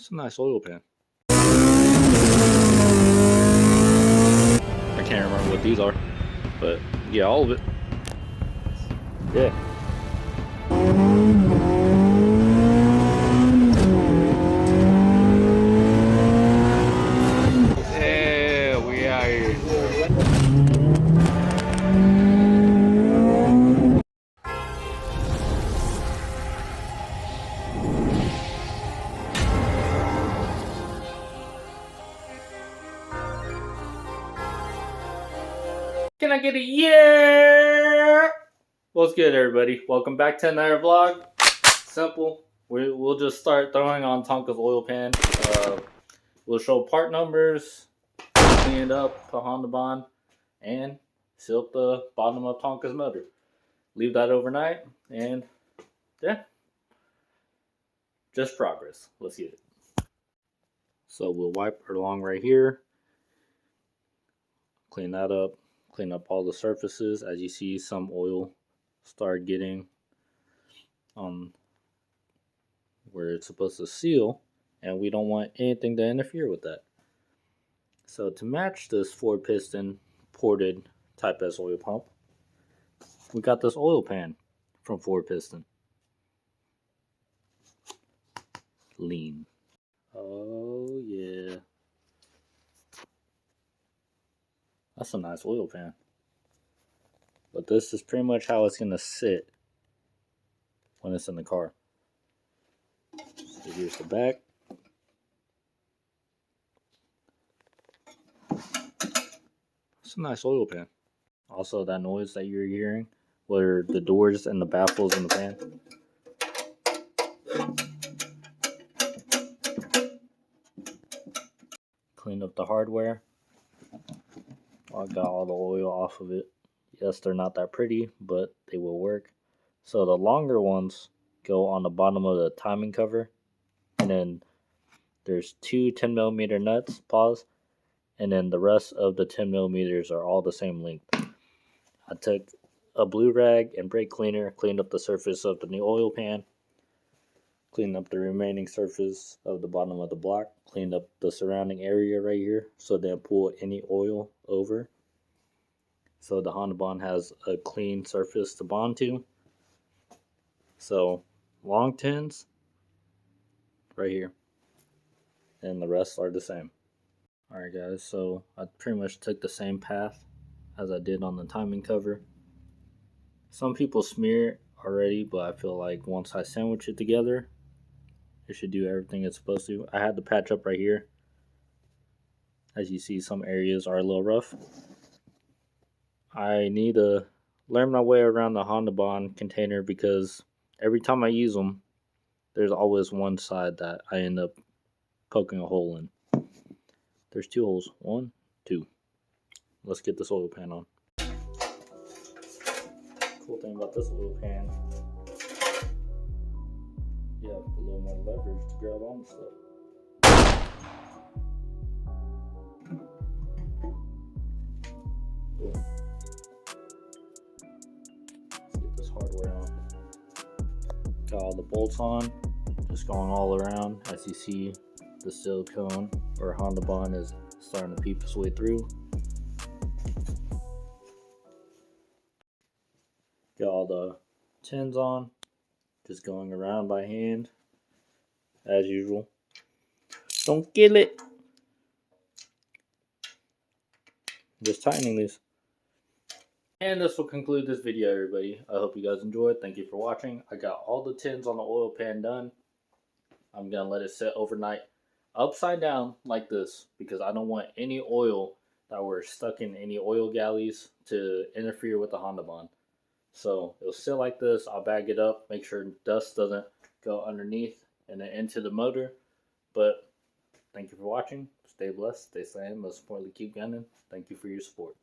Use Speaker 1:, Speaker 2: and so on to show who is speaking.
Speaker 1: It's a nice oil pan. I can't remember what these are, but yeah, all of it. Yeah. Yeah, we are here. Can I get a yeah? What's good, everybody? Welcome back to another vlog. Simple. We'll just start throwing on Tonka's oil pan. We'll show part numbers, clean it up, put on the bond, and seal up the bottom of Tonka's motor. Leave that overnight, and yeah, just progress. Let's get it. So we'll wipe along right here, clean that up, clean up all the surfaces. As you see, some oil start getting on where it's supposed to seal, and we don't want anything to interfere with that. So to match this 4-piston ported Type S oil pump, we got this oil pan from 4-piston. Lean. Oh yeah. That's a nice oil pan. But this is pretty much how it's going to sit when it's in the car. So here's the back. It's a nice oil pan. Also, that noise that you're hearing, where the doors and the baffles in the pan. Clean up the hardware. I got all the oil off of it. Yes, they're not that pretty, but they will work. So the longer ones go on the bottom of the timing cover, and then there's 2 10mm nuts, pause, and then the rest of the 10mm are all the same length. I took a blue rag and brake cleaner, cleaned up the surface of the new oil pan, cleaned up the remaining surface of the bottom of the block, cleaned up the surrounding area right here so they don't pull any oil over. So the Honda bond has a clean surface to bond to. So long tins right here, and the rest are the same. Alright guys, so I pretty much took the same path as I did on the timing cover. Some people smear it already, but I feel like once I sandwich it together, it should do everything it's supposed to. I had the patch up right here. As you see, some areas are a little rough. I need to learn my way around the Honda bond container because every time I use them, there's always one side that I end up poking a hole in. There's 2 holes. 1, 2. Let's get this oil pan on. Cool thing about this oil pan, you have a little more leverage to grab on stuff. Boom. Let's get this hardware on. Got all the bolts on, just going all around. As you see, the silicone or Honda bond is starting to peep its way through. Got all the tins on, just going around by hand as usual. Don't kill it. Just tightening these. And this will conclude this video, everybody. I hope you guys enjoyed. Thank you for watching. I got all the tins on the oil pan done. I'm gonna let it sit overnight upside down like this because I don't want any oil that were stuck in any oil galleys to interfere with the Honda bond. So it'll sit like this. I'll bag it up, make sure dust doesn't go underneath and then into the motor. But thank you for watching. Stay blessed, stay Slayin, most importantly keep gunning. Thank you for your support.